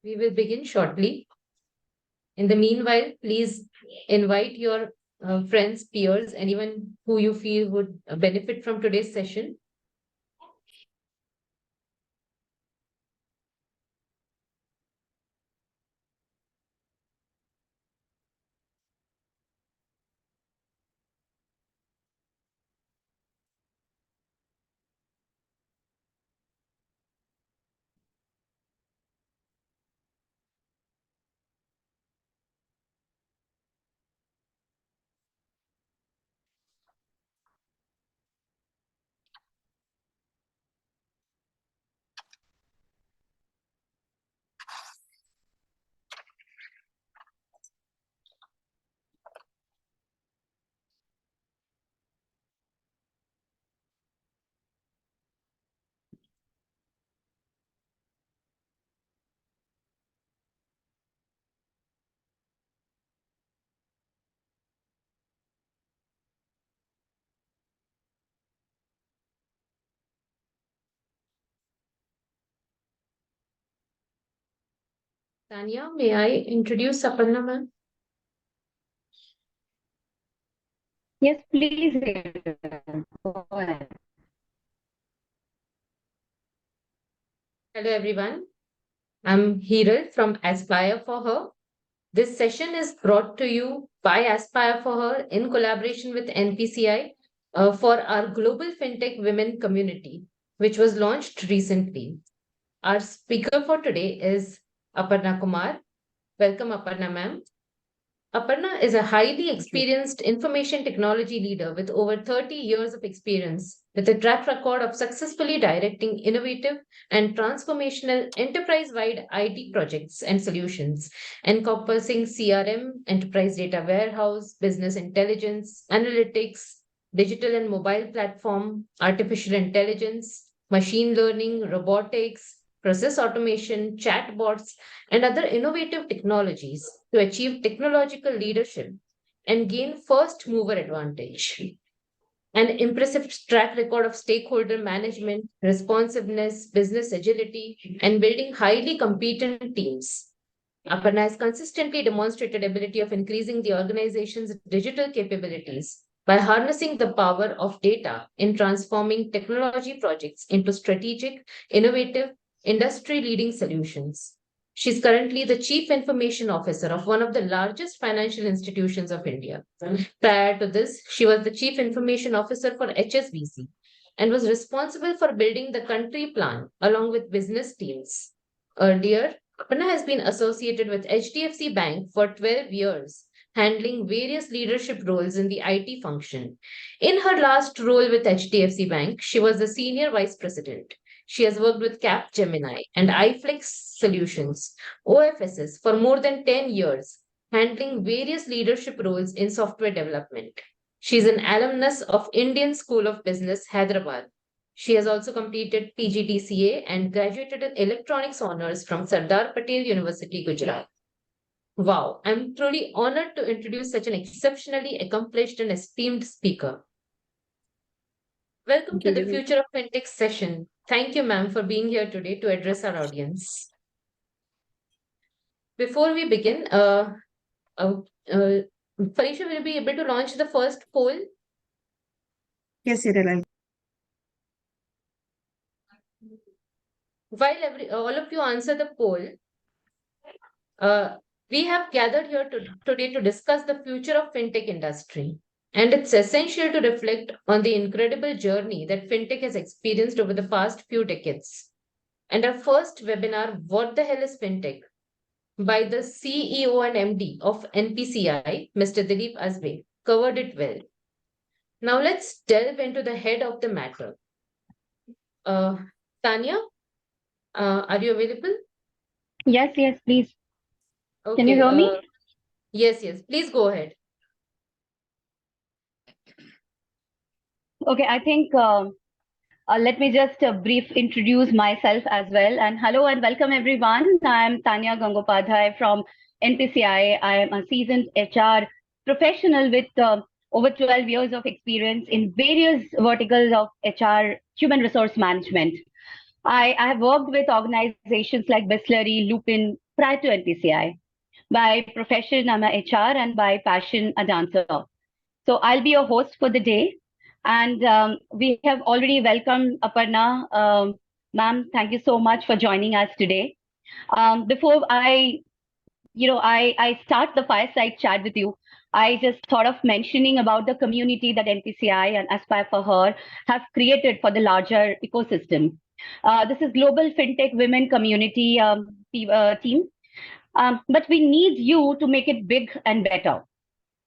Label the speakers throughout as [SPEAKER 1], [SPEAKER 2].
[SPEAKER 1] We will begin shortly. In the meanwhile, please invite your friends, peers, anyone who you feel would benefit from today's session. Tanya, may I introduce Aparna ma'am?
[SPEAKER 2] Yes, please. Go ahead.
[SPEAKER 1] Hello, everyone. I'm Hiral from Aspire for Her. This session is brought to you by Aspire for Her in collaboration with NPCI for our Global Fintech Women Community, which was launched recently. Our speaker for today is Aparna Kumar. Welcome, Aparna ma'am. Aparna is a highly experienced information technology leader with over 30 years of experience, with a track record of successfully directing innovative and transformational enterprise wide IT projects and solutions, encompassing CRM, enterprise data warehouse, business intelligence, analytics, digital and mobile platform, artificial intelligence, machine learning, robotics, process automation, chatbots, and other innovative technologies to achieve technological leadership and gain first mover advantage. An impressive track record of stakeholder management, responsiveness, business agility, and building highly competent teams. Aparna has consistently demonstrated ability of increasing the organization's digital capabilities by harnessing the power of data in transforming technology projects into strategic, innovative, industry-leading solutions. She's currently the Chief Information Officer of one of the largest financial institutions of India. Prior to this, she was the Chief Information Officer for HSBC and was responsible for building the country plan along with business teams. Earlier, Aparna has been associated with HDFC Bank for 12 years, handling various leadership roles in the IT function. In her last role with HDFC Bank, she was the Senior Vice President. She has worked with Capgemini and iFlex Solutions, OFSS, for more than 10 years, handling various leadership roles in software development. She is an alumnus of Indian School of Business, Hyderabad. She has also completed PGDCA and graduated in electronics honors from Sardar Patel University, Gujarat. Wow, I'm truly honored to introduce such an exceptionally accomplished and esteemed speaker. Welcome to the Future of Fintech session. Thank you, ma'am, for being here today to address our audience. Before we begin, uh, Felicia will be able to launch the first poll.
[SPEAKER 3] Yes, Cyril.
[SPEAKER 1] While all of you answer the poll, we have gathered here today to discuss the future of fintech industry. And it's essential to reflect on the incredible journey that fintech has experienced over the past few decades. And our first webinar, What the Hell is Fintech? By the CEO and MD of NPCI, Mr. Dilip Asbe, covered it well. Now let's delve into the head of the matter. Tanya, are you available?
[SPEAKER 2] Yes, please.
[SPEAKER 1] Okay,
[SPEAKER 2] Can you hear me?
[SPEAKER 1] Yes, please go ahead.
[SPEAKER 2] Okay, I think let me just brief introduce myself as well. And hello and welcome everyone. I'm Tanya Gangopadhyay from NPCI. I am a seasoned HR professional with over 12 years of experience in various verticals of HR human resource management. I have worked with organizations like Bisleri, Lupin prior to NPCI. By profession, I'm a HR, and by passion, a dancer. So I'll be your host for the day. And we have already welcomed Aparna. Ma'am, thank you so much for joining us today. Before I start the fireside chat with you, I just thought of mentioning about the community that NPCI and Aspire for Her have created for the larger ecosystem. This is Global Fintech Women Community team, but we need you to make it big and better.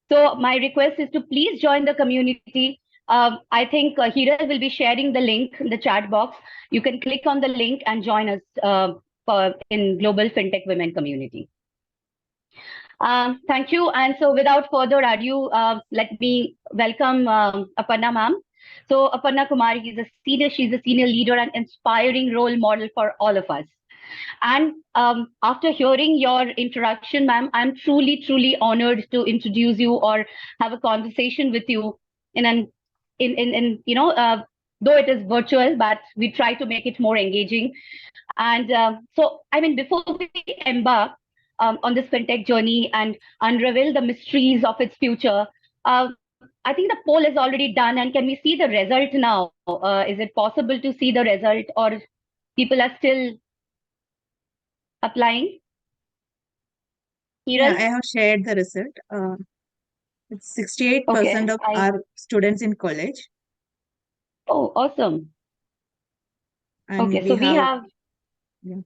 [SPEAKER 2] So my request is to please join the community. I think Hiral will be sharing the link in the chat box. You can click on the link and join us in Global Fintech Women Community. Thank you. And so without further ado, let me welcome Aparna ma'am. So Aparna Kumari she's a senior leader and inspiring role model for all of us. And after hearing your introduction, ma'am, I'm truly, truly honored to introduce you or have a conversation with you though it is virtual, but we try to make it more engaging. And before we embark on this fintech journey and unravel the mysteries of its future, I think the poll is already done. And can we see the result now? Is it possible to see the result, or people are still applying?
[SPEAKER 3] Yeah,
[SPEAKER 2] Hiral?
[SPEAKER 3] I have shared the result. It's 68%
[SPEAKER 2] Okay.
[SPEAKER 3] of our students in college,
[SPEAKER 2] Oh, awesome.
[SPEAKER 3] and
[SPEAKER 2] Okay,
[SPEAKER 3] we have, yeah,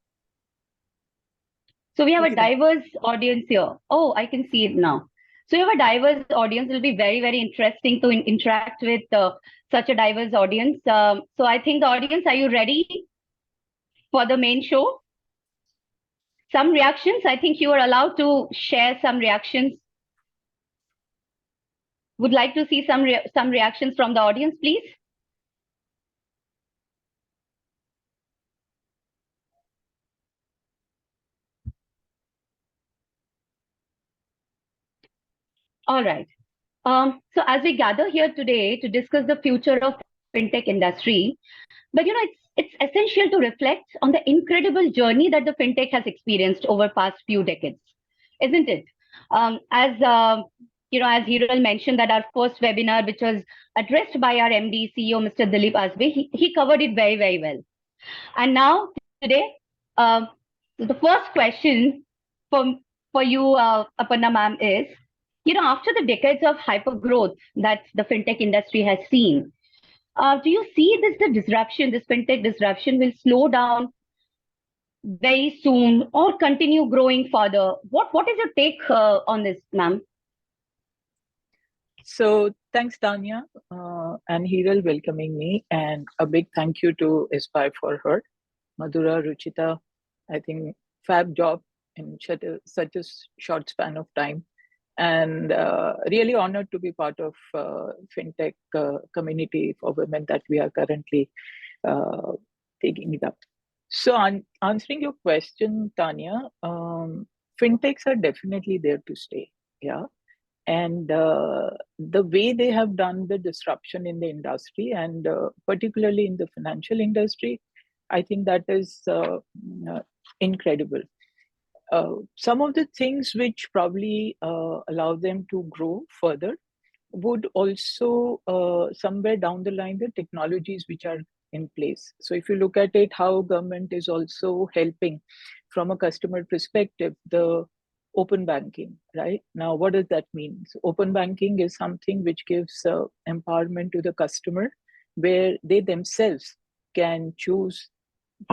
[SPEAKER 2] so we have a
[SPEAKER 3] okay, then.
[SPEAKER 2] diverse audience here. Oh, I can see it now. So you have a diverse audience. It'll be very, very interesting to interact with such a diverse audience. So I think the audience, are you ready for the main show? Some reactions. I think you are allowed to share some reactions. Would like to see some reactions from the audience, please. All right. So as we gather here today to discuss the future of fintech industry, but it's essential to reflect on the incredible journey that the fintech has experienced over past few decades, isn't it? As Hiral mentioned, that our first webinar, which was addressed by our MD CEO, Mr. Dilip Asbe, he covered it very, very well. And now today, uh, the first question for you, Aparna ma'am, is, after the decades of hyper growth that the fintech industry has seen, do you see this fintech disruption will slow down very soon or continue growing further? What is your take on this, ma'am?
[SPEAKER 4] So thanks, Tanya, and Hiral welcoming me, and a big thank you to Aspire for Her, Madhura, Ruchita. I think fab job in such a short span of time, and really honored to be part of fintech community for women that we are currently uh, taking it up. So, answering your question, Tanya, fintechs are definitely there to stay. Yeah, and the way they have done the disruption in the industry, and particularly in the financial industry, I think that is uh, incredible. Some of the things which probably allow them to grow further would also somewhere down the line the technologies which are in place. So if you look at it, how government is also helping from a customer perspective, the open banking, right? Now, what does that mean? So open banking is something which gives empowerment to the customer, where they themselves can choose,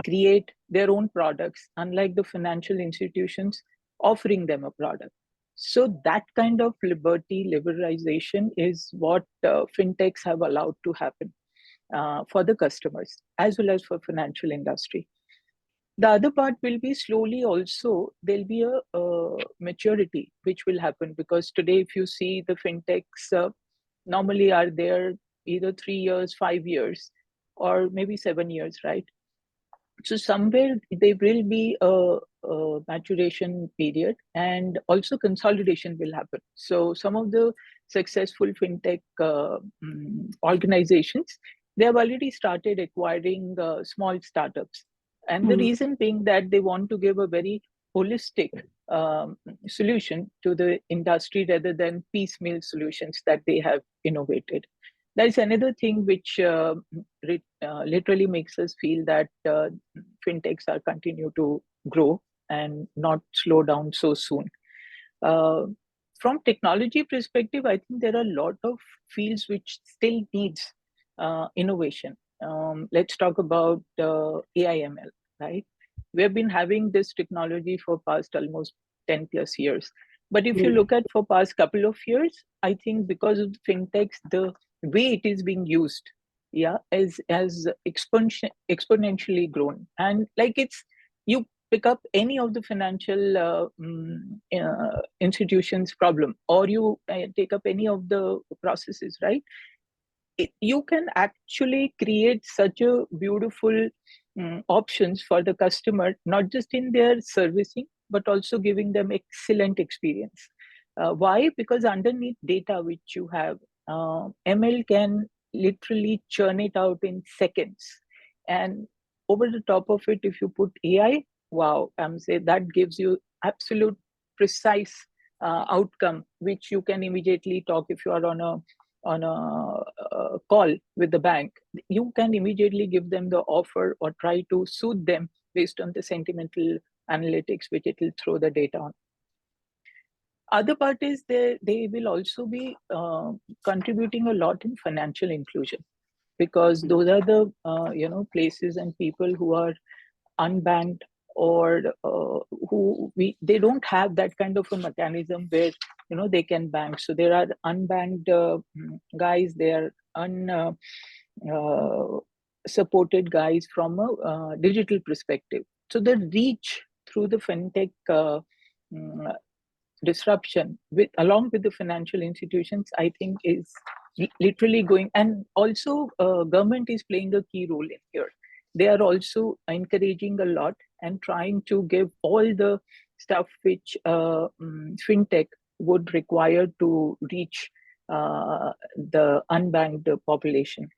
[SPEAKER 4] create their own products, unlike the financial institutions offering them a product. So that kind of liberty, liberalization is what fintechs have allowed to happen for the customers as well as for financial industry. The other part will be slowly also there'll be a maturity which will happen, because today if you see the fintechs normally are there either 3 years, 5 years, or maybe 7 years, right? So somewhere there will be a maturation period, and also consolidation will happen. So some of the successful fintech organizations, they have already started acquiring small startups. And the reason being that they want to give a very holistic solution to the industry rather than piecemeal solutions that they have innovated. That is another thing which literally makes us feel that fintechs are continue to grow and not slow down so soon. From technology perspective, I think there are a lot of fields which still needs innovation. Let's talk about AI/ML, right? We have been having this technology for past almost 10 plus years. But if you look at for past couple of years, I think because of the fintechs, the way it is being used, yeah, has exponentially grown. And like it's you pick up any of the financial institutions problem, or you take up any of the processes, right? You can actually create such a beautiful options for the customer, not just in their servicing, but also giving them excellent experience. Why? Because underneath data which you have, ML can literally churn it out in seconds. And over the top of it, if you put AI, wow, I'm saying that gives you absolute precise outcome, which you can immediately talk if you are on a call with the bank. You can immediately give them the offer or try to soothe them based on the sentimental analytics which it will throw the data on. Other part is they will also be contributing a lot in financial inclusion, because those are the places and people who are unbanked, or they don't have that kind of a mechanism where they can bank. So there are unbanked guys, there are supported guys from a digital perspective. So the reach through the fintech disruption along with the financial institutions, I think is literally going. And also government is playing a key role in here. They are also encouraging a lot and trying to give all the stuff which fintech would require to reach the unbanked population.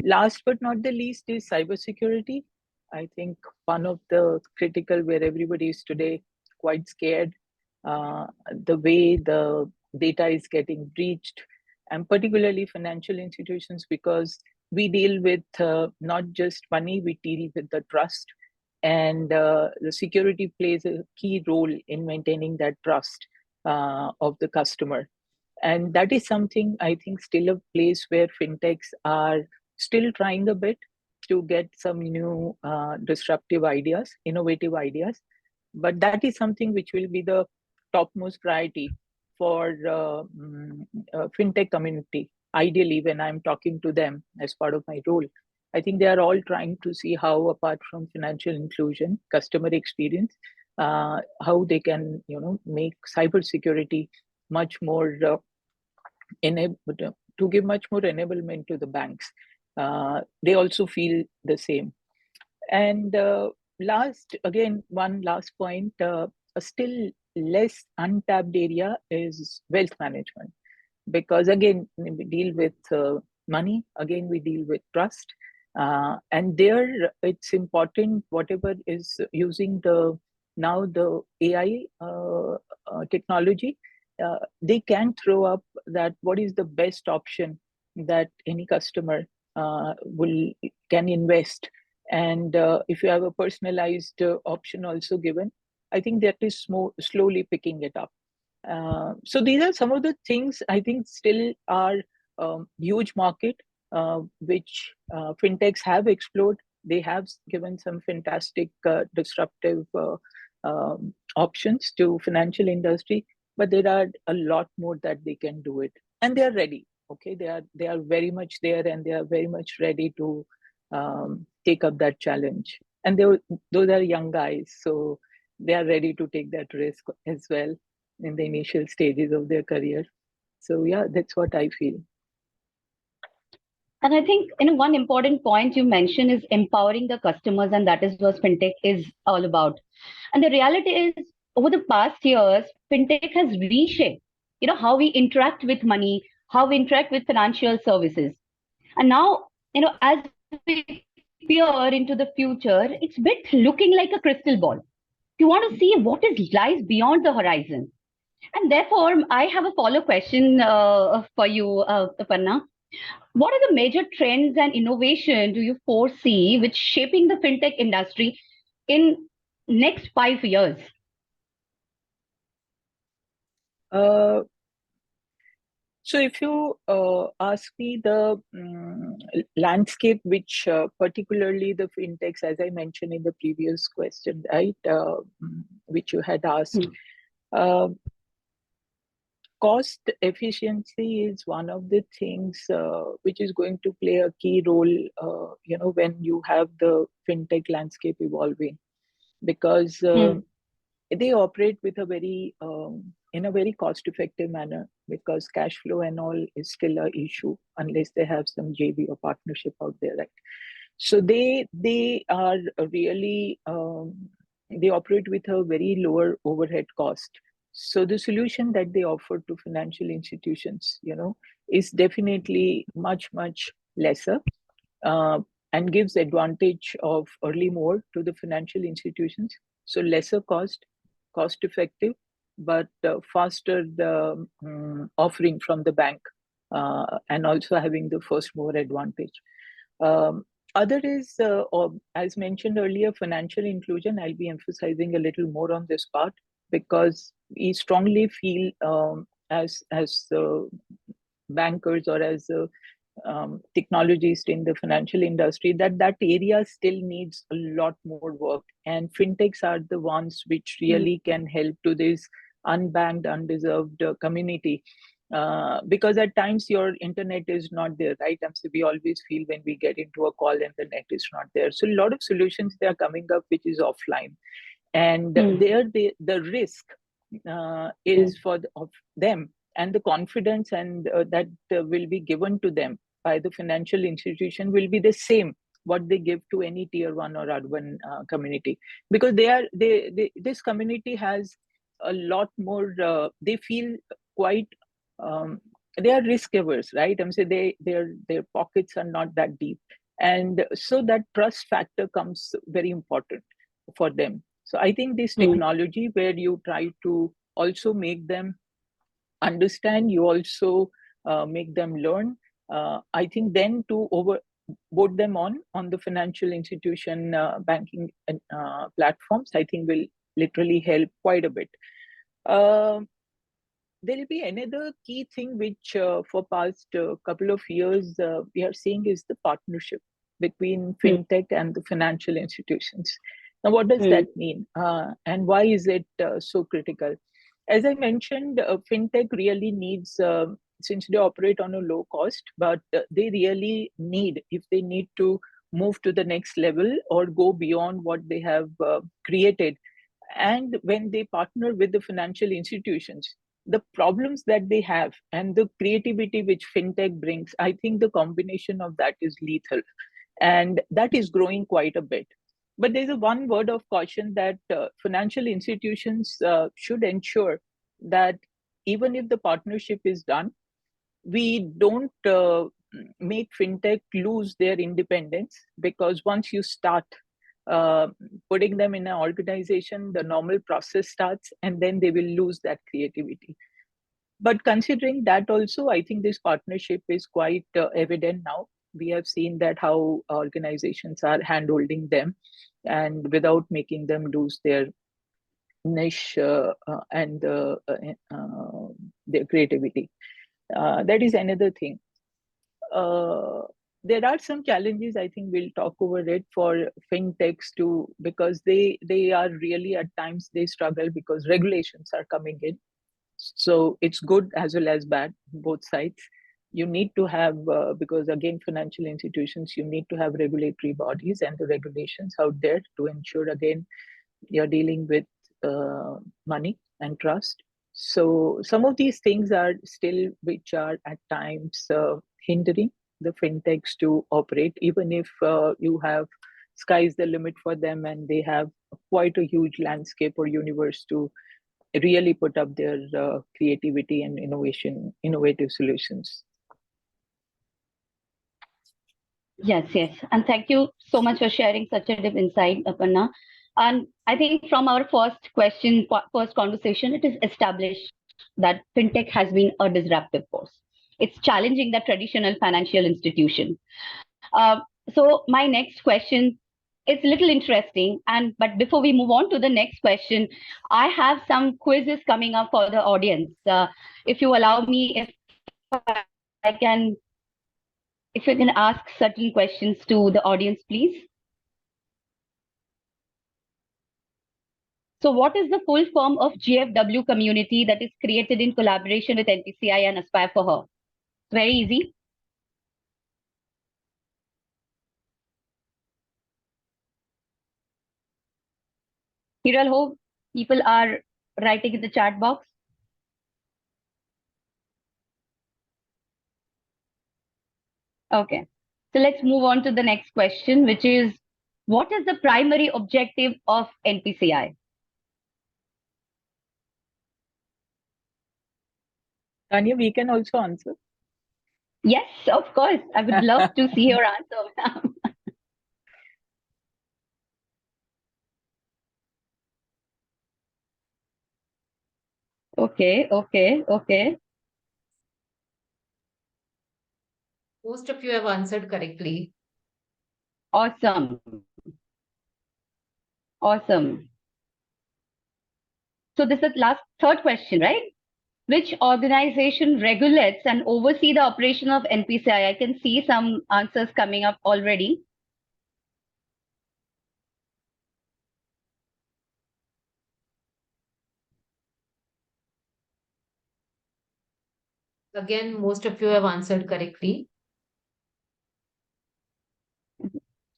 [SPEAKER 4] Last but not the least is cybersecurity. I think one of the critical where everybody is today quite scared, the way the data is getting breached, and particularly financial institutions, because we deal with not just money, we deal with the trust, and the security plays a key role in maintaining that trust of the customer. And that is something I think still a place where fintechs are still trying a bit to get some new disruptive ideas, innovative ideas. But that is something which will be the topmost priority for fintech community. Ideally, when I'm talking to them as part of my role, I think they are all trying to see how, apart from financial inclusion, customer experience, how they can make cybersecurity much more to give much more enablement to the banks. They also feel the same. And one last point, a still less untapped area is wealth management, because again, we deal with money, again, we deal with trust. And there it's important, whatever is using the AI technology, they can throw up that what is the best option that any customer can invest. And if you have a personalized option also given, I think that is slowly picking it up. So these are some of the things I think still are huge market, which fintechs have explored. They have given some fantastic disruptive options to financial industry, but there are a lot more that they can do it, and they are ready. Okay, they are very much there, and they are very much ready to take up that challenge. And those are young guys, so they are ready to take that risk as well in the initial stages of their career. So yeah, that's what I feel.
[SPEAKER 2] And I think one important point you mentioned is empowering the customers, and that is what fintech is all about. And the reality is, over the past years, fintech has reshaped, how we interact with money, how we interact with financial services. And now, as we peer into the future, it's bit looking like a crystal ball. You want to see what is lies beyond the horizon. And therefore, I have a follow question for you, Tapanna. What are the major trends and innovation do you foresee which shaping the fintech industry in next 5 years?
[SPEAKER 4] Uh, So if you ask me the landscape, which particularly the fintechs, as I mentioned in the previous question, right, which you had asked, uh, cost efficiency is one of the things which is going to play a key role, when you have the fintech landscape evolving, because they operate with a very in a very cost effective manner, because cash flow and all is still a issue unless they have some JV or partnership out there, right? So they are really they operate with a very lower overhead cost. So the solution that they offer to financial institutions, is definitely much lesser, uh, and gives advantage of early more to the financial institutions. So lesser cost effective, but faster the offering from the bank, and also having the first mover advantage. Um, Other is, as mentioned earlier, financial inclusion. I'll be emphasizing a little more on this part, because we strongly feel, as bankers or as technologists in the financial industry, that area still needs a lot more work, and fintechs are the ones which really can help to this unbanked, undeserved community, because at times your internet is not there, right? So we always feel when we get into a call and the net is not there. So a lot of solutions they are coming up which is offline, and there the risk is of them, and the confidence and that will be given to them by the financial institution will be the same what they give to any tier 1 or urban community, because this community has a lot more, they feel quite, um, they are risk averse, right? I'm saying their pockets are not that deep, and so that trust factor comes very important for them. So I think this technology where you try to also make them understand, you also make them learn, I think then to board them on the financial institution banking platforms, I think will literally help quite a bit. There will be another key thing which for past couple of years we are seeing is the partnership between fintech and the financial institutions. Now, what does that mean, and why is it so critical? As I mentioned, fintech really needs, since they operate on a low cost, but they really need, if they need to move to the next level or go beyond what they have created, and when they partner with the financial institutions, the problems that they have and the creativity which fintech brings, I think the combination of that is lethal, and that is growing quite a bit. But there's a one word of caution that financial institutions should ensure that even if the partnership is done, we don't make fintech lose their independence, because once you start uh, putting them in an organization, the normal process starts, and then they will lose that creativity. But considering that also, I think this partnership is quite evident now. We have seen that how organizations are handholding them, and without making them lose their niche and their creativity. That is another thing. There are some challenges, I think we'll talk over it, for fintechs too, because they are really at times they struggle because regulations are coming in. So it's good as well as bad, both sides. You need to have, because again, financial institutions, you need to have regulatory bodies and the regulations out there to ensure, again, you're dealing with money and trust. So some of these things are still, which are at times hindering the fintechs to operate, even if you have sky's the limit for them and they have quite a huge landscape or universe to really put up their creativity and innovative solutions.
[SPEAKER 2] Yes, yes. And thank you so much for sharing such a deep insight, Aparna. And I think from our first question, first conversation, it is established that fintech has been a disruptive force. It's challenging the traditional financial institution. So my next question is a little interesting. And but before we move on to the next question, I have some quizzes coming up for the audience. If you allow me, I can, if you can ask certain questions to the audience, please. So what is the full form of GFW community that is created in collaboration with NPCI and Aspire for Her? Very easy. Hiral, hope people are writing in the chat box. Okay. So let's move on to the next question, which is, what is the primary objective of NPCI?
[SPEAKER 4] Tanya, we can also answer.
[SPEAKER 2] Yes, of course. I would love to see your answer. Okay, okay, okay.
[SPEAKER 1] Most of you have answered correctly.
[SPEAKER 2] Awesome. Awesome. So this is the last third question, right? Which organization regulates and oversee the operation of NPCI? I can see some answers coming up already.
[SPEAKER 1] Again, most of you have answered correctly.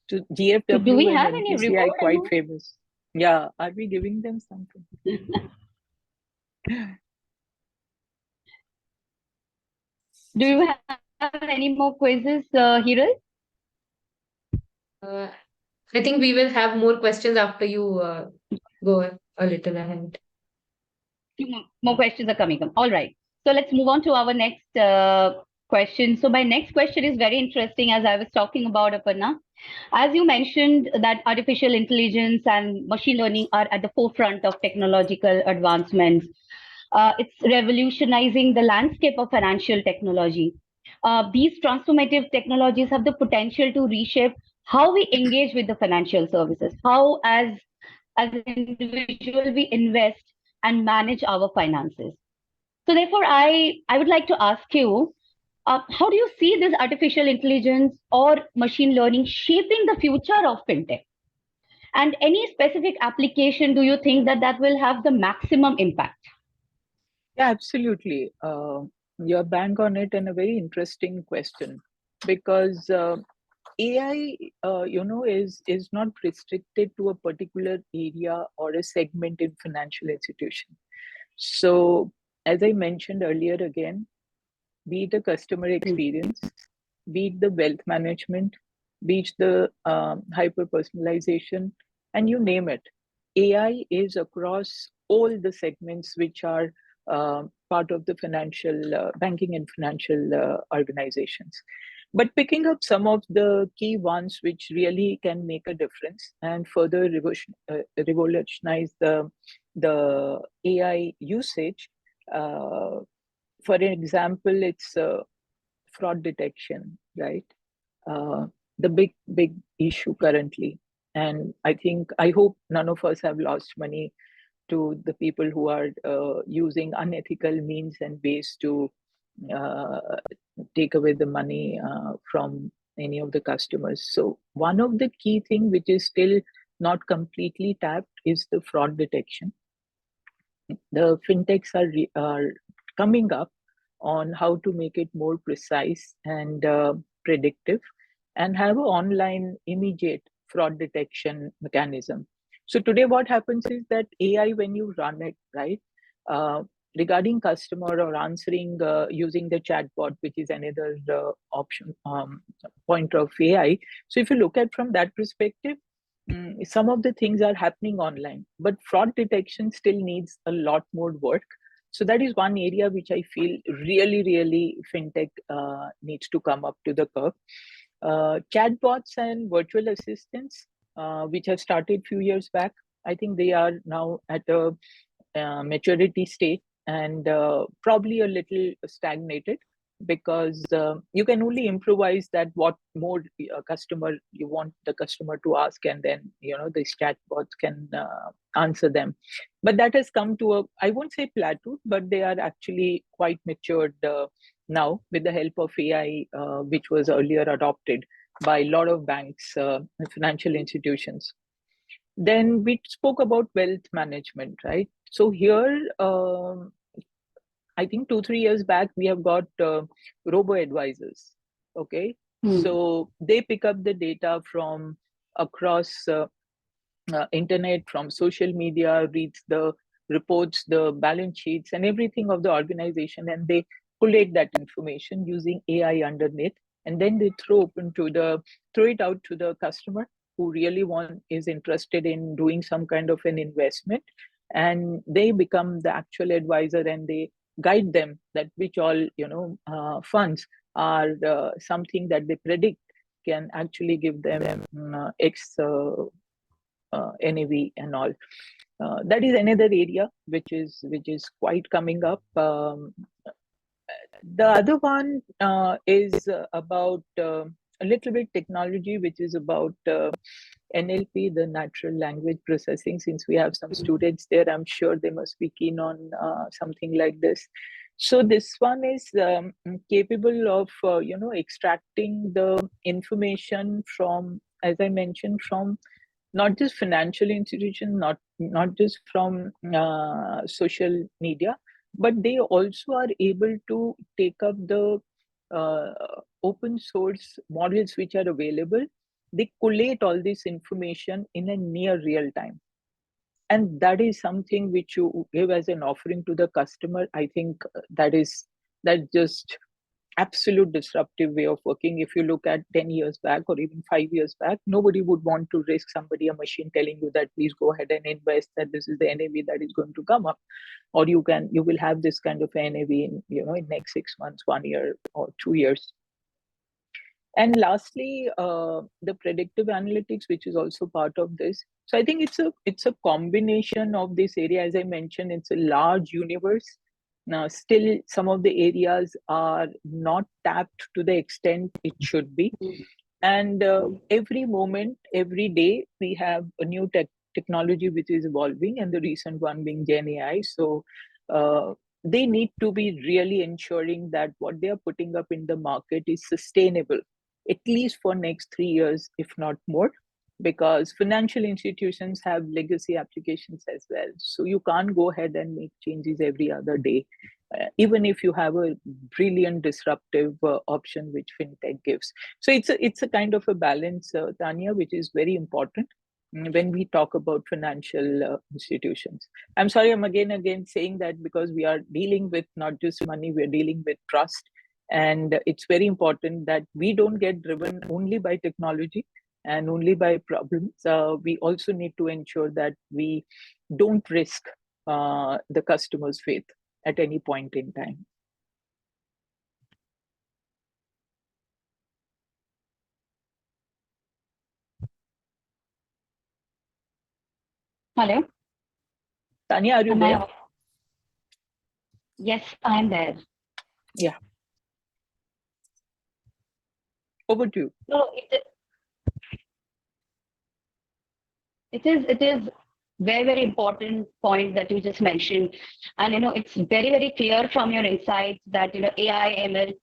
[SPEAKER 4] So
[SPEAKER 2] So do
[SPEAKER 4] GFW
[SPEAKER 2] we
[SPEAKER 4] and
[SPEAKER 2] have any
[SPEAKER 4] NPCI
[SPEAKER 2] reward
[SPEAKER 4] quite
[SPEAKER 2] amount?
[SPEAKER 4] famous. Yeah, are we giving them something?
[SPEAKER 2] Do you have any more quizzes, Hiral?
[SPEAKER 1] Uh, I think we will have more questions after you go a little ahead.
[SPEAKER 2] Few more questions are coming up. All right. So let's move on to our next question. So my next question is very interesting, as I was talking about, Aparna. As you mentioned, that artificial intelligence and machine learning are at the forefront of technological advancements. It's revolutionizing the landscape of financial technology. These transformative technologies have the potential to reshape how we engage with the financial services, how as an individual we invest and manage our finances. So therefore, I would like to ask you, how do you see this artificial intelligence or machine learning shaping the future of fintech? And any specific application do you think that that will have the maximum impact?
[SPEAKER 4] Yeah, absolutely. You're bang on it, and a very interesting question, because AI, is not restricted to a particular area or a segment in financial institution. So, as I mentioned earlier, again, be it a customer experience, be it the wealth management, be it the hyper personalization, and you name it. AI is across all the segments which are part of the financial banking and financial organizations. But picking up some of the key ones which really can make a difference and further revolutionize the AI usage. For example, it's fraud detection, right? Uh, the big issue currently. And I hope none of us have lost money to the people who are using unethical means and ways to uh, take away the money from any of the customers. So one of the key thing which is still not completely tapped is the fraud detection. The fintechs are coming up on how to make it more precise and predictive and have an online immediate fraud detection mechanism. So today what happens is that AI, when you run it, right, uh, regarding customer or answering using the chatbot, which is another option point of AI. So if you look at from that perspective, some of the things are happening online, but fraud detection still needs a lot more work. So that is one area which I feel really fintech needs to come up to the curve. Chatbots and virtual assistants, which have started few years back, I think they are now at a maturity state and probably a little stagnated, because you can only improvise that what more customer you want the customer to ask, and then these chatbots can answer them. But that has come to a, I won't say plateau, but they are actually quite matured now with the help of AI, which was earlier adopted by a lot of banks and financial institutions. Then we spoke about wealth management, right? So here, I think 2-3 years back, we have got robo advisors. Okay, so they pick up the data from across internet, from social media, reads the reports, the balance sheets, and everything of the organization, and they collate that information using AI underneath, and then they throw it out to the customer who really is interested in doing some kind of an investment, and they become the actual advisor, and they guide them that which all funds are something that they predict can actually give them X NAV and all. That is another area which is quite coming up. The other one is about a little bit technology, which is about NLP, the natural language processing. Since we have some students there, I'm sure they must be keen on something like this. So this one is capable of extracting the information from, as I mentioned, from not just financial institutions, not just from social media, but they also are able to take up the open source models which are available. They collate all this information in a near real time. And that is something which you give as an offering to the customer. I think that's just absolute disruptive way of working. If you look at 10 years back or even 5 years back, nobody would want to risk a machine telling you that please go ahead and invest, that this is the NAV that is going to come up, or you will have this kind of NAV in next 6 months, 1 year, or 2 years. And lastly, the predictive analytics, which is also part of this. So I think it's a combination of this area. As I mentioned, it's a large universe. Now, still, some of the areas are not tapped to the extent it should be. And every moment, every day, we have a new technology which is evolving, and the recent one being Gen AI. So they need to be really ensuring that what they are putting up in the market is sustainable, at least for next 3 years, if not more, because financial institutions have legacy applications as well. So you can't go ahead and make changes every other day, even if you have a brilliant disruptive option which fintech gives. So it's a kind of a balance, Tanya, which is very important when we talk about financial institutions. I'm sorry, I'm again saying that because we are dealing with not just money, we're dealing with trust. And it's very important that we don't get driven only by technology and only by problems. We also need to ensure that we don't risk the customer's faith at any point in time.
[SPEAKER 2] Hello?
[SPEAKER 4] Tanya, are you there?
[SPEAKER 2] Yes, I'm there.
[SPEAKER 4] Yeah. Over to you.
[SPEAKER 2] No, it is very important point that you just mentioned, and it's very clear from your insights that AI, ML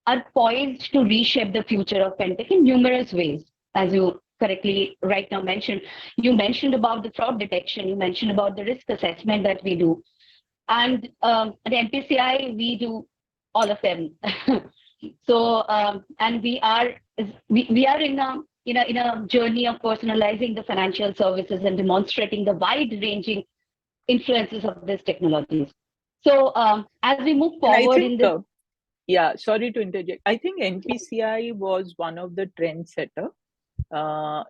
[SPEAKER 2] are poised to reshape the future of fintech in numerous ways, as you correctly right now mentioned. You mentioned about the fraud detection, you mentioned about the risk assessment that we do, and at NPCI we do all of them. So and we are in a journey of personalizing the financial services and demonstrating the wide-ranging influences of these technologies. So as we move forward in this,
[SPEAKER 4] yeah, sorry to interject. I think NPCI was one of the trendsetter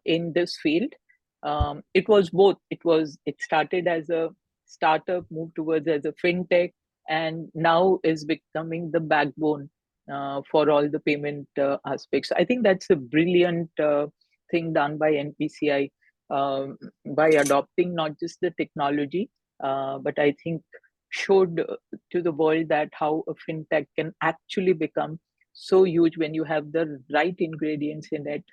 [SPEAKER 4] in this field. It was both. It started as a startup, moved towards as a fintech, and now is becoming the backbone for all the payment aspects. I think that's a brilliant thing done by NPCI by adopting not just the technology, but I think showed to the world that how a fintech can actually become so huge when you have the right ingredients in it,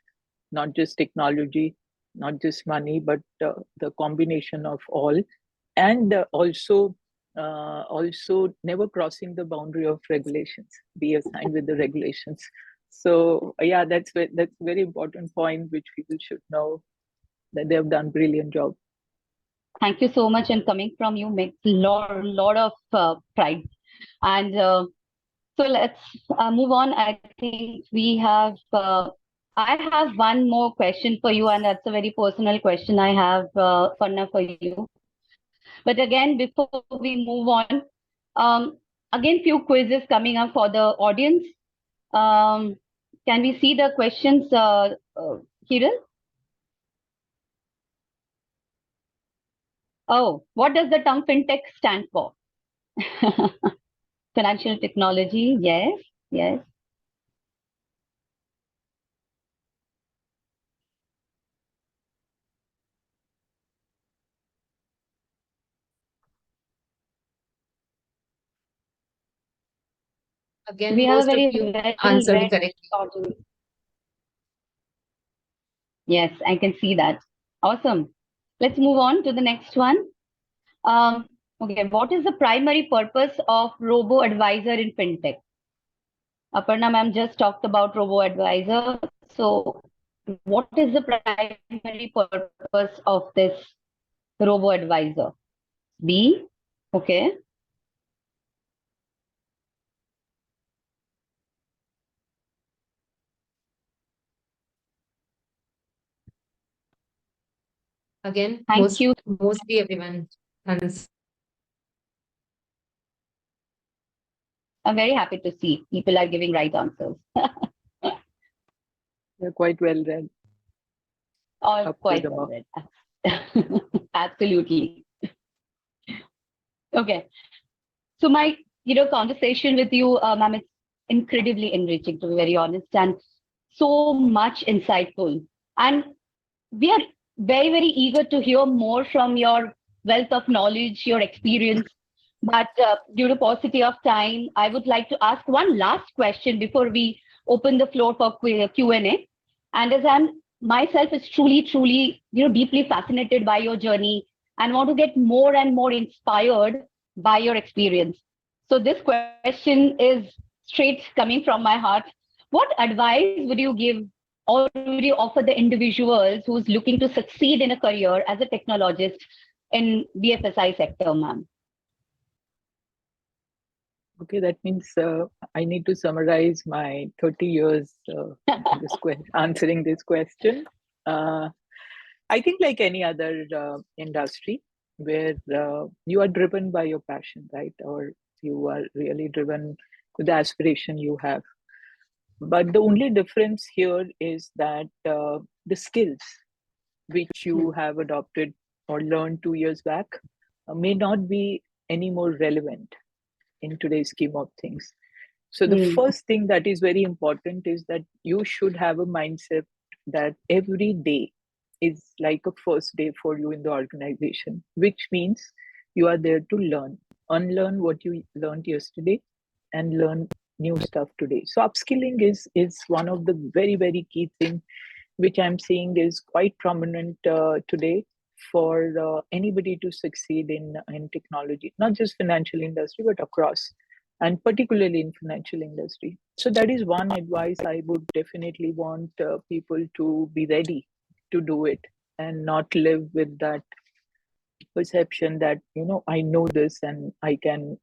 [SPEAKER 4] not just technology, not just money, but the combination of all, and also never crossing the boundary of regulations, be assigned with the regulations. So yeah, that's very important point which people should know, that they have done brilliant job.
[SPEAKER 2] Thank you so much. And coming from you makes lot of pride. And so let's move on. I think I have one more question for you, and that's a very personal question I have, Farna, for you. But again, before we move on, again, few quizzes coming up for the audience. Um, can we see the questions, Kiran? Oh, what does the term fintech stand for? Financial technology, yes, yes.
[SPEAKER 1] Again,
[SPEAKER 2] We have a
[SPEAKER 1] most of
[SPEAKER 2] very
[SPEAKER 1] you
[SPEAKER 2] well
[SPEAKER 1] answered
[SPEAKER 2] read
[SPEAKER 1] correctly.
[SPEAKER 2] audience. Yes, I can see that. Awesome. Let's move on to the next one. Okay, what is the primary purpose of robo-advisor in fintech? Aparna ma'am just talked about robo-advisor. So what is the primary purpose of this robo-advisor? B, okay.
[SPEAKER 1] Again,
[SPEAKER 2] Thank you.
[SPEAKER 1] mostly everyone answered.
[SPEAKER 2] I'm very happy to see people are giving right answers.
[SPEAKER 4] They're quite well read,
[SPEAKER 2] All
[SPEAKER 4] up to
[SPEAKER 2] quite
[SPEAKER 4] the
[SPEAKER 2] well
[SPEAKER 4] mark.
[SPEAKER 2] read. Absolutely. Okay. So my, conversation with you, ma'am, it's incredibly enriching, to be very honest, and so much insightful. And we are very, very eager to hear more from your wealth of knowledge, your experience. But due to paucity of time, I would like to ask one last question before we open the floor for Q&A. And as I'm myself is truly, truly, deeply fascinated by your journey and want to get more and more inspired by your experience. So this question is straight coming from my heart. What advice would you give or would you offer the individuals who's looking to succeed in a career as a technologist in BFSI sector, ma'am?
[SPEAKER 4] Okay, that means I need to summarize my 30 years answering this question. I think like any other industry where you are driven by your passion, right? Or you are really driven with the aspiration you have. But the only difference here is that the skills which you have adopted or learned 2 years back may not be any more relevant in today's scheme of things. So the first thing that is very important is that you should have a mindset that every day is like a first day for you in the organization, which means you are there to learn, unlearn what you learned yesterday and learn new stuff today. So upskilling is one of the very, very key thing which I'm seeing is quite prominent today for anybody to succeed in technology, not just financial industry, but across, and particularly in financial industry. So that is one advice I would definitely want people to be ready to do it and not live with that perception that I know this and I can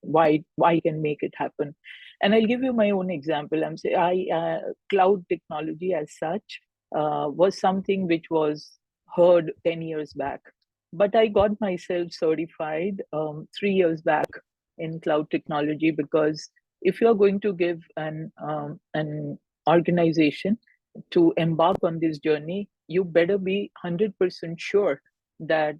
[SPEAKER 4] why can make it happen. And I'll give you my own example. I'm saying cloud technology as such was something which was heard 10 years back, but I got myself certified 3 years back in cloud technology, because if you're going to give an organization to embark on this journey, you better be 100% sure that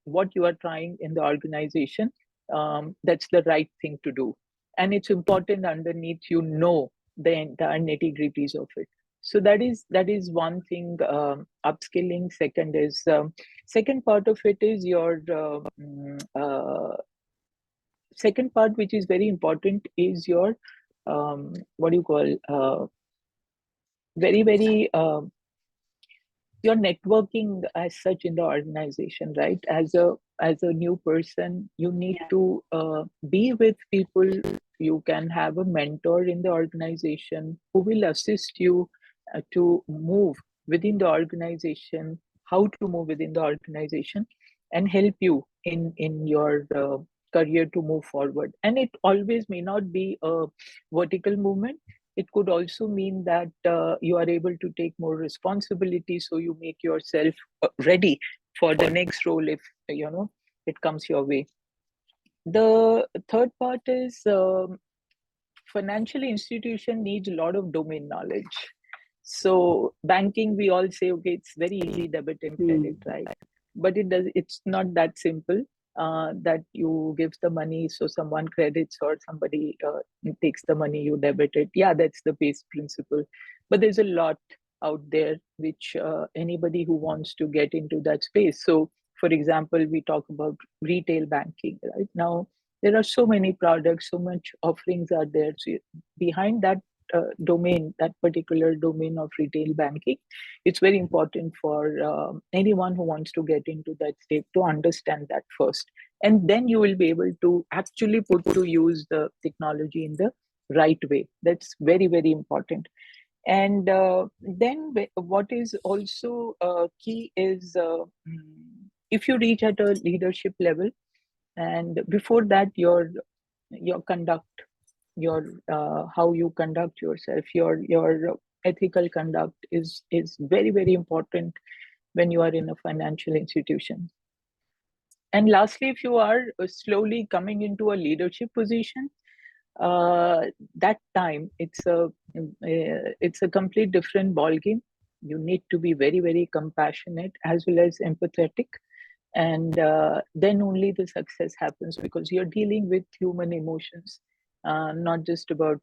[SPEAKER 4] what you are trying in the organization, that's the right thing to do. and it's important underneath you know the entire nitty-gritties of it. So that is one thing, upskilling. Second part of it is your second part, which is very important, is your what do you call very very your networking as such in the organization, right? As a new person, you need to be with people. You can have a mentor in the organization who will assist you to move within the organization, how to move within the organization, and help you in your career to move forward. And it always may not be a vertical movement. It could also mean that you are able to take more responsibility, so you make yourself ready for the next role if it comes your way. The third part is financial institution needs a lot of domain knowledge. So banking, we all say, okay, it's very easy, debit and credit, right? But it's not that simple. That you give the money, so someone credits or somebody takes the money, you debit it. Yeah, that's the base principle. But there's a lot out there which anybody who wants to get into that space. So, for example, we talk about retail banking. Right now, there are so many products, so much offerings are there. So behind that domain, that particular domain of retail banking, it's very important for anyone who wants to get into that state to understand that first. And then you will be able to actually put to use the technology in the right way. That's very, very important. And then what is also key is if you reach at a leadership level, and before that, your conduct, your how you conduct yourself, your ethical conduct is very, very important when you are in a financial institution. And lastly, if you are slowly coming into a leadership position, that time it's a complete different ball game. You need to be very, very compassionate as well as empathetic, and then only the success happens, because you're dealing with human emotions, not just about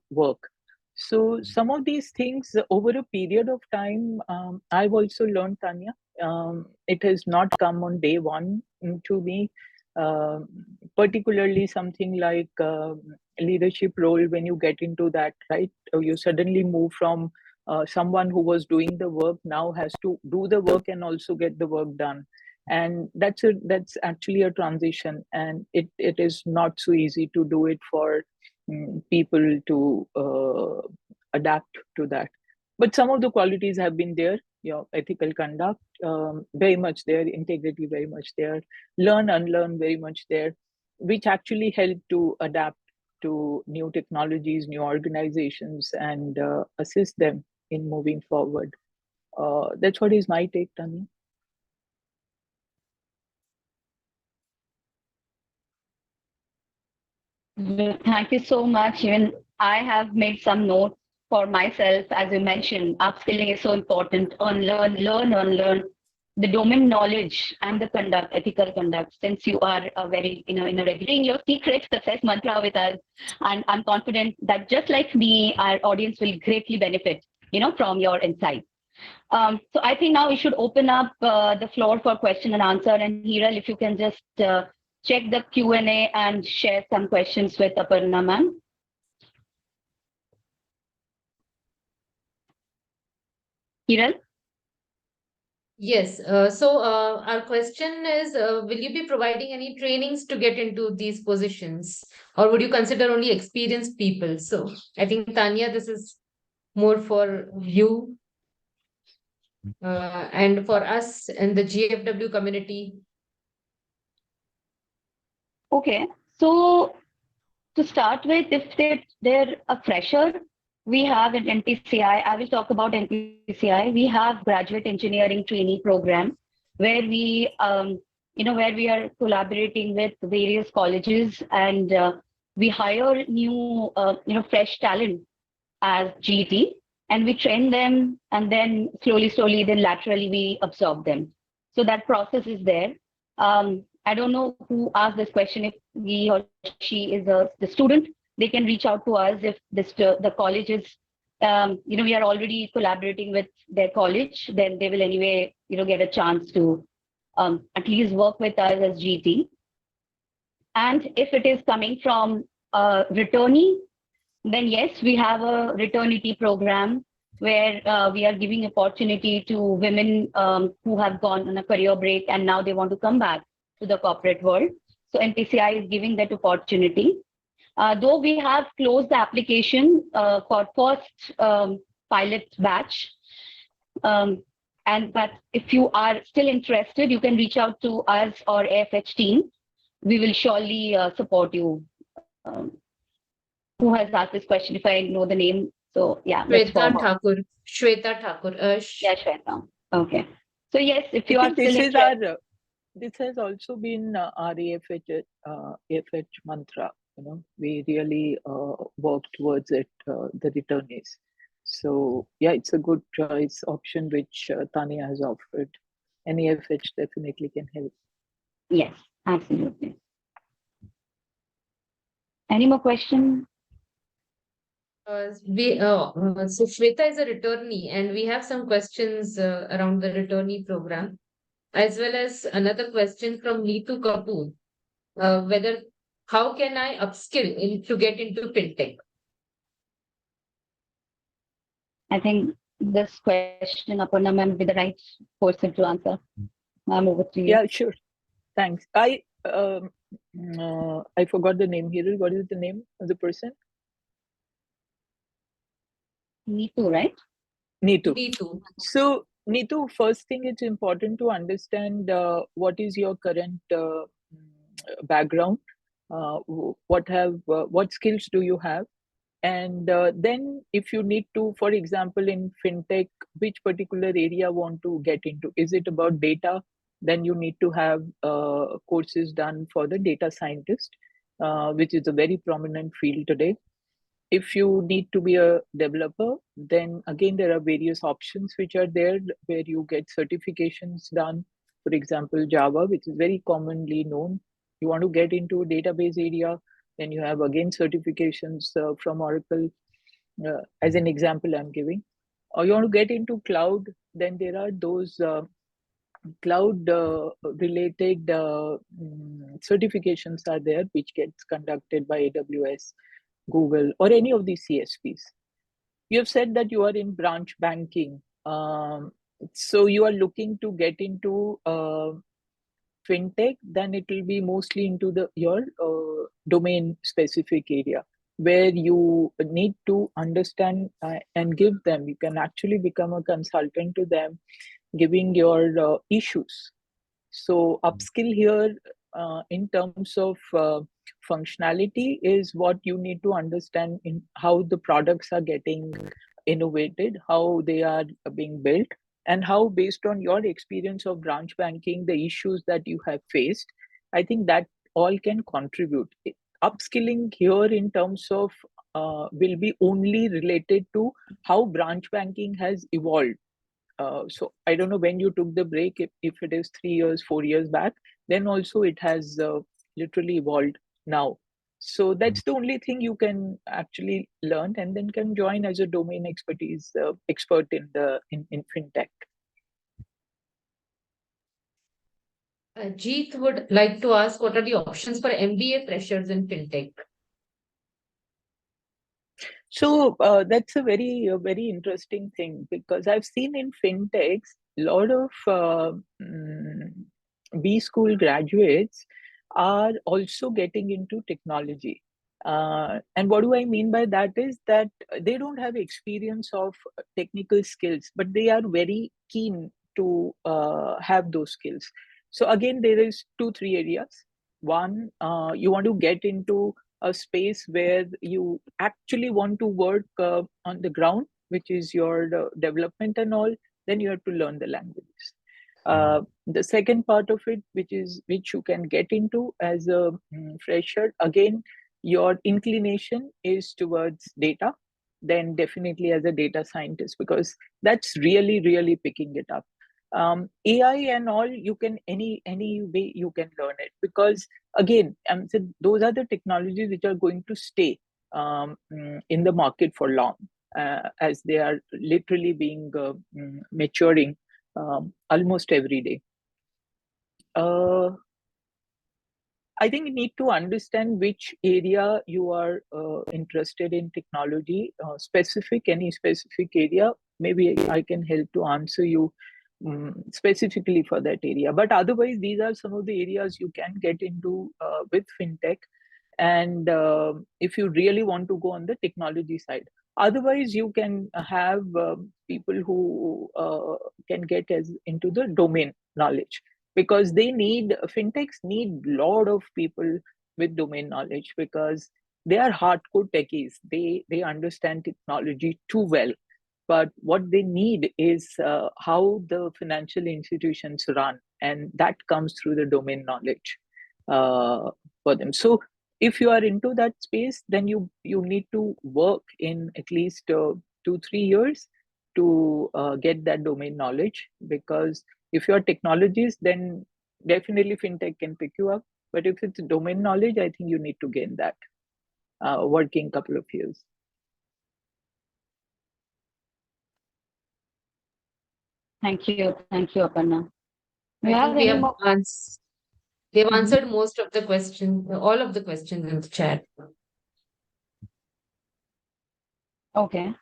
[SPEAKER 4] work. So some of these things over a period of time, I've also learned, Tanya. It has not come on day one to me. um, Particularly something like leadership role, when you get into that, right, you suddenly move from someone who was doing the work, now has to do the work and also get the work done. And that's actually a transition, and it is not so easy to do it for people to adapt to that. But some of the qualities have been there. Ethical conduct, very much there. Integrity, very much there. Learn, unlearn, very much there, which actually help to adapt to new technologies, new organizations, and assist them in moving forward. That's what is my take, Tanya.
[SPEAKER 2] Well, thank you so much. Even I have made some notes for myself. As you mentioned, upskilling is so important. Unlearn. The domain knowledge and the conduct, ethical conduct. Since you are a very, in a regulating your secret success mantra with us, and I'm confident that just like me, our audience will greatly benefit, from your insights. So I think now we should open up the floor for question and answer. And Hiral, if you can just check the Q&A and share some questions with Aparna ma'am. Hiral?
[SPEAKER 1] Yes. So our question is, will you be providing any trainings to get into these positions, or would you consider only experienced people? So I think, Tanya, this is more for you and for us in the GFW community.
[SPEAKER 2] Okay. So to start with, if they're a fresher, we have at NPCI, I will talk about NPCI, we have graduate engineering trainee program where where we are collaborating with various colleges, and we hire new, fresh talent as GT, and we train them, and then slowly, then laterally we absorb them. So that process is there. I don't know who asked this question, if he or she is the student, they can reach out to us if the college is, we are already collaborating with their college, then they will anyway, get a chance to at least work with us as GT. And if it is coming from a returnee, then yes, we have a returnity program where we are giving opportunity to women who have gone on a career break and now they want to come back to the corporate world. So NPCI is giving that opportunity. Though we have closed the application for first pilot batch, but if you are still interested, you can reach out to us or AFH team. We will surely support you. Who has asked this question? If I know the name, so yeah, let's
[SPEAKER 1] Shweta
[SPEAKER 2] forward.
[SPEAKER 1] Thakur. Shweta Thakur.
[SPEAKER 2] Yeah, Shweta. Okay. So yes, if
[SPEAKER 4] I
[SPEAKER 2] you are
[SPEAKER 4] think
[SPEAKER 2] still interested,
[SPEAKER 4] this has also been our AFH mantra. We really work towards it, the returnees. So yeah, it's a good choice option which Tanya has offered. And AFH definitely can help.
[SPEAKER 2] yes, absolutely. Any more questions?
[SPEAKER 1] So Shweta is a returnee, and we have some questions around the returnee program, as well as another question from Neetu Kapoor, whether how can I upskill to get into fintech?
[SPEAKER 2] I think this question, Aparna ma'am, will be the right person to answer. Ma'am, over to you.
[SPEAKER 4] Yeah, sure. Thanks. I forgot the name. Hirul, what is the name of the person?
[SPEAKER 2] Neetu, right?
[SPEAKER 4] Neetu.
[SPEAKER 1] Neetu.
[SPEAKER 4] So, Neetu, first thing, it's important to understand what is your current background, what skills do you have, and then if you need to, for example, in fintech, which particular area want to get into? Is it about data? Then you need to have courses done for the data scientist, which is a very prominent field today. If you need to be a developer, then again there are various options which are there where you get certifications done. For example, Java, which is very commonly known. You want to get into a database area, then you have again certifications from Oracle, as an example I'm giving. Or you want to get into cloud, then there are those cloud related certifications are there, which gets conducted by AWS, Google, or any of these CSPs. You have said that you are in branch banking. So you are looking to get into fintech, then it will be mostly into your domain specific area where you need to understand and give them. You can actually become a consultant to them, giving your issues. So upskill here in terms of functionality is what you need to understand in how the products are getting innovated, how they are being built, and how, based on your experience of branch banking, the issues that you have faced. I think that all can contribute. Upskilling here in terms of will be only related to how branch banking has evolved. So I don't know when you took the break, if it is 3 years, 4 years back, then also it has literally evolved now. So that's the only thing you can actually learn, and then can join as a domain expertise expert in fintech.
[SPEAKER 1] Jeet would like to ask, what are the options for MBA freshers in fintech?
[SPEAKER 4] So that's a very interesting thing, because I've seen in fintechs a lot of B school graduates are also getting into technology. And what do I mean by that is that they don't have experience of technical skills, but they are very keen to have those skills. So again, there is 2-3 areas. One, you want to get into a space where you actually want to work on the ground, which is your development and all. Then you have to learn the languages. The second part of it, which you can get into as a fresher, again, your inclination is towards data, then definitely as a data scientist, because that's really picking it up. AI and all, you can any way you can learn it, because again, so those are the technologies which are going to stay. in the market for long, as they are literally being maturing almost every day. I think you need to understand which area you are interested in technology, any specific area. Maybe I can help to answer you specifically for that area. But otherwise, these are some of the areas you can get into with fintech. And if you really want to go on the technology side, otherwise you can have people who can get as into the domain knowledge, because fintechs need a lot of people with domain knowledge, because they are hardcore techies. They understand technology too well, but what they need is how the financial institutions run, and that comes through the domain knowledge for them. So if you are into that space, then you need to work in at least 2-3 years to get that domain knowledge, because if you're technologies, then definitely fintech can pick you up. But if it's domain knowledge, I think you need to gain that working couple of years.
[SPEAKER 2] Thank you, Aparna.
[SPEAKER 1] I think we have answered most of the questions, all of the questions in the chat.
[SPEAKER 2] Okay.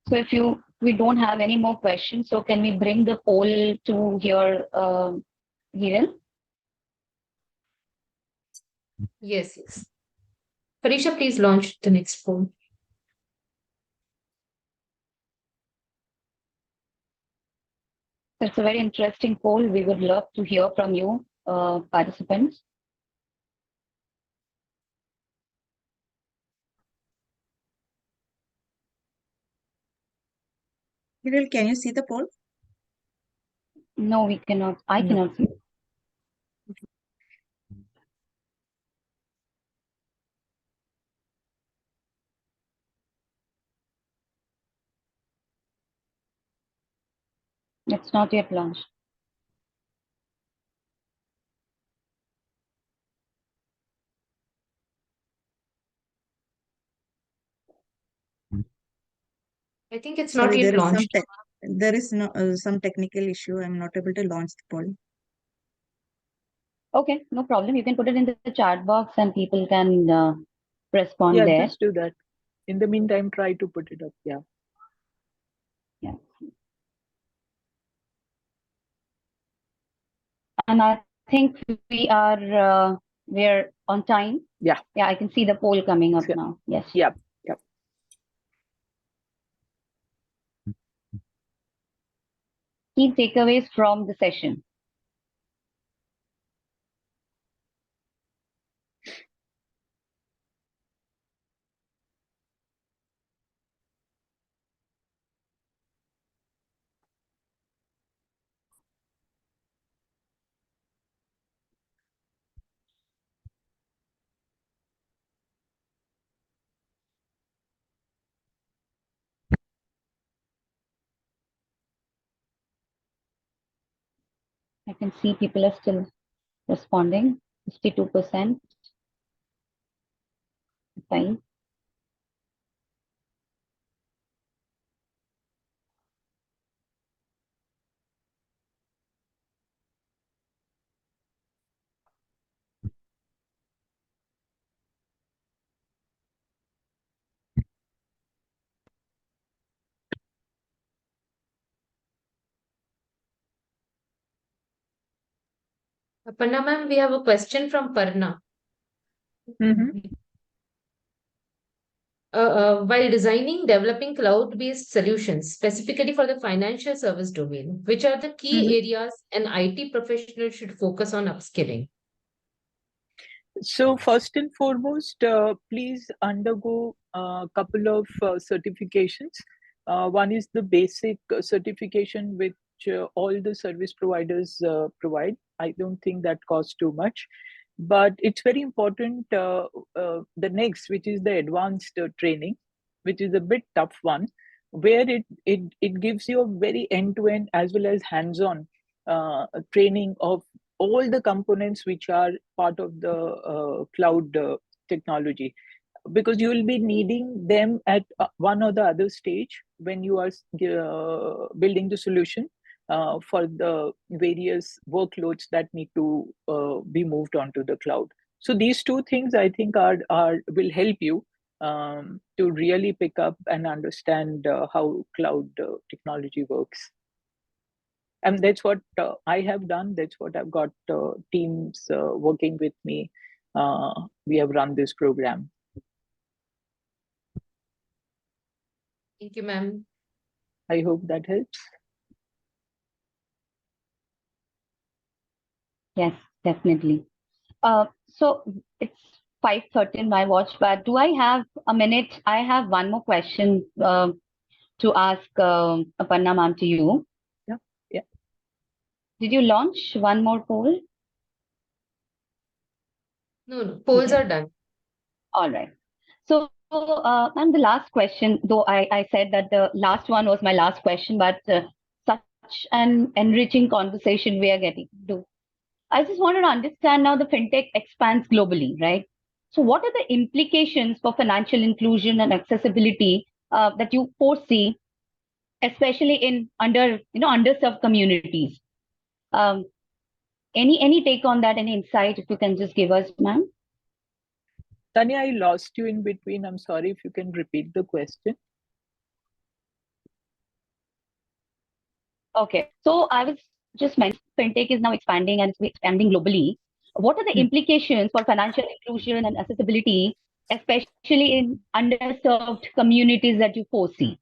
[SPEAKER 2] So if we don't have any more questions, so can we bring the poll to here, Hiral?
[SPEAKER 1] Yes. Parisha, please launch the next poll.
[SPEAKER 2] It's a very interesting poll. We would love to hear from you, participants.
[SPEAKER 3] Hiral, can you see the poll?
[SPEAKER 2] No, we cannot. I cannot see. It's not yet launched.
[SPEAKER 1] I think it's
[SPEAKER 3] Sorry,
[SPEAKER 1] not yet launched.
[SPEAKER 3] There is some technical issue. I'm not able to launch the poll.
[SPEAKER 2] Okay, no problem. You can put it in the chat box and people can respond there.
[SPEAKER 4] Yeah, just do that. In the meantime, try to put it up. Yeah.
[SPEAKER 2] And I think we're on time.
[SPEAKER 4] Yeah,
[SPEAKER 2] I can see the poll coming up now. Yes.
[SPEAKER 4] Yep.
[SPEAKER 2] Key takeaways from the session. I can see people are still responding. 62%. Fine.
[SPEAKER 1] Aparna ma'am, we have a question from Parna. While developing cloud-based solutions specifically for the financial service domain, which are the key areas an IT professional should focus on upskilling?
[SPEAKER 4] So first and foremost, please undergo a couple of certifications. One is the basic certification which all the service providers provide. I don't think that costs too much, but it's very important. The next, which is the advanced training, which is a bit tough one, where it gives you a very end-to-end as well as hands-on training of all the components which are part of the cloud technology, because you will be needing them at one or the other stage when you are building the solution for the various workloads that need to be moved onto the cloud. So these two things I think are will help you to really pick up and understand how cloud technology works. And that's what I have done. That's what I've got teams working with me. We have run this program.
[SPEAKER 1] Thank you, ma'am.
[SPEAKER 4] I hope that helps.
[SPEAKER 2] Yes, definitely. So it's 5:30 in my watch, but do I have a minute? I have one more question to ask Aparna ma'am to you.
[SPEAKER 4] Yeah.
[SPEAKER 2] Did you launch one more poll?
[SPEAKER 1] No, polls
[SPEAKER 2] Okay.
[SPEAKER 1] are done.
[SPEAKER 2] All right. So, and the last question, though I said that the last one was my last question, but such an enriching conversation we are getting to. I just wanted to understand now the fintech expands globally, right? So, what are the implications for financial inclusion and accessibility that you foresee, especially in underserved communities? Um, any take on that? Any insight? If you can just give us, ma'am.
[SPEAKER 4] Tanya, I lost you in between. I'm sorry, if you can repeat the question.
[SPEAKER 2] Okay. So I was just mentioning fintech is now expanding and it's expanding globally. What are the implications for financial inclusion and accessibility, especially in underserved communities that you foresee?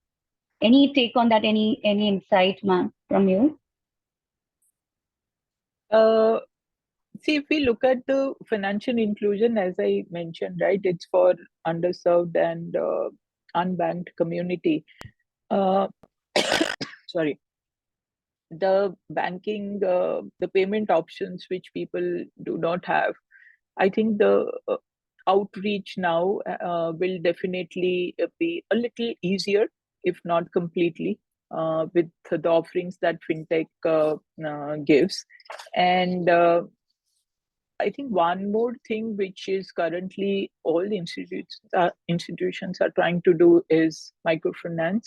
[SPEAKER 2] Any take on that? Any insight, ma'am, from you?
[SPEAKER 4] See, if we look at the financial inclusion, as I mentioned, right, it's for underserved and unbanked community. Sorry, the banking, the payment options which people do not have. I think the outreach now will definitely be a little easier, if not completely, with the offerings that fintech gives. And I think one more thing which is currently all the institutions are trying to do is microfinance,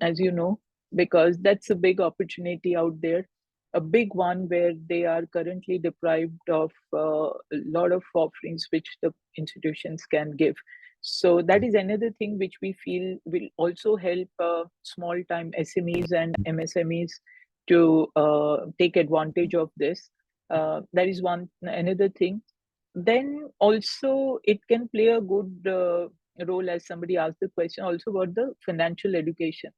[SPEAKER 4] as you know, because that's a big opportunity out there, a big one where they are currently deprived of a lot of offerings which the institutions can give. So that is another thing which we feel will also help small time SMEs and MSMEs to take advantage of this. That is one another thing. Then also it can play a good role, as somebody asked the question, also about the financial education,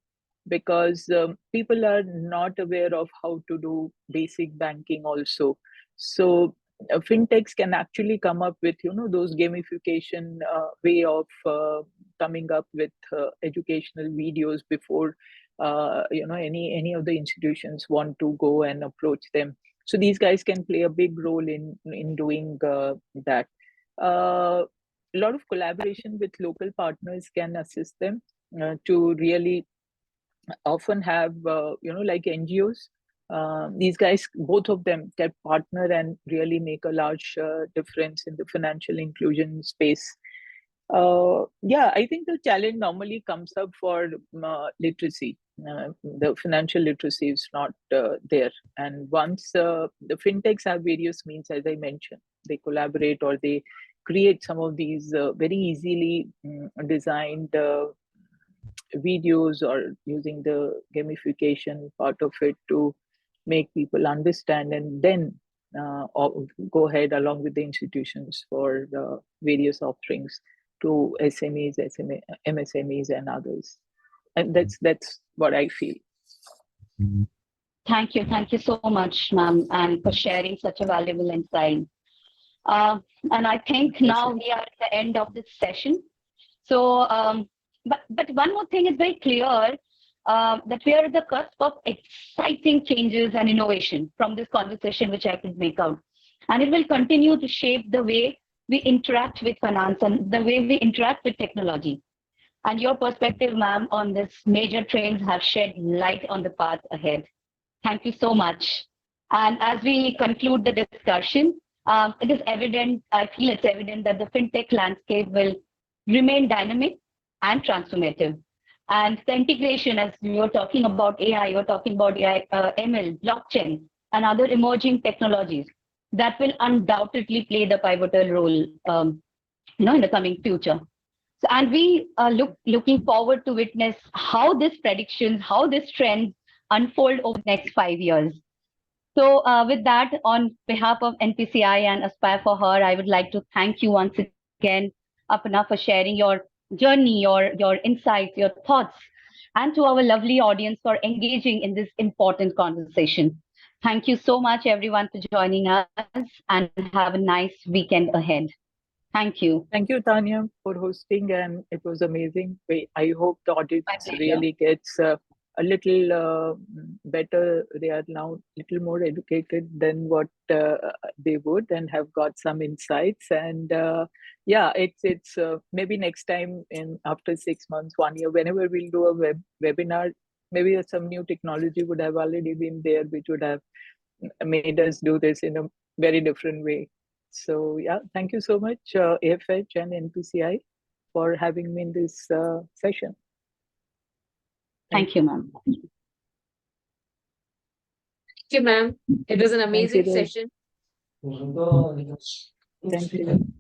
[SPEAKER 4] because people are not aware of how to do basic banking also. So fintechs can actually come up with those gamification way of coming up with educational videos before any of the institutions want to go and approach them. So these guys can play a big role in doing that. A lot of collaboration with local partners can assist them to really often have like NGOs. These guys, both of them, can partner and really make a large difference in the financial inclusion space. Yeah, I think the challenge normally comes up for literacy. The financial literacy is not there. And once the fintechs have various means, as I mentioned, they collaborate or they create some of these very easily designed videos or using the gamification part of it to make people understand, and then go ahead along with the institutions for the various offerings to SMEs, MSMEs, and others. And that's what I feel.
[SPEAKER 2] Thank you so much, ma'am, and for sharing such a valuable insight. And I think now we are at the end of this session. So, but one more thing is very clear that we are at the cusp of exciting changes and innovation from this conversation, which I could make out. And it will continue to shape the way we interact with finance and the way we interact with technology. And your perspective, ma'am, on this major trends have shed light on the path ahead. Thank you so much. And as we conclude the discussion, it is evident, I feel it's evident that the fintech landscape will remain dynamic and transformative. And the integration, as you're talking about AI, you're talking about AI, ML, blockchain, and other emerging technologies that will undoubtedly play the pivotal role, in the coming future. So, and we are looking forward to witness how these predictions, how these trends unfold over the next 5 years. So, with that, on behalf of NPCI and Aspire for Her, I would like to thank you once again, Apna, for sharing your journey, your insights, your thoughts, and to our lovely audience for engaging in this important conversation. Thank you so much, everyone, for joining us, and have a nice weekend ahead. Thank you.
[SPEAKER 4] Thank you, Tanya, for hosting, and it was amazing. I hope the audience
[SPEAKER 2] My pleasure.
[SPEAKER 4] really gets a little better. They are now a little more educated than what they would, and have got some insights. And yeah, it's maybe next time in after 6 months, 1 year, whenever we'll do a webinar, maybe some new technology would have already been there, which would have made us do this in a very different way. So yeah, thank you so much, AFH and NPCI, for having me in this session.
[SPEAKER 2] Thank you, ma'am.
[SPEAKER 1] Thank you, ma'am. It was an amazing
[SPEAKER 4] you.
[SPEAKER 1] session.
[SPEAKER 4] Thank you.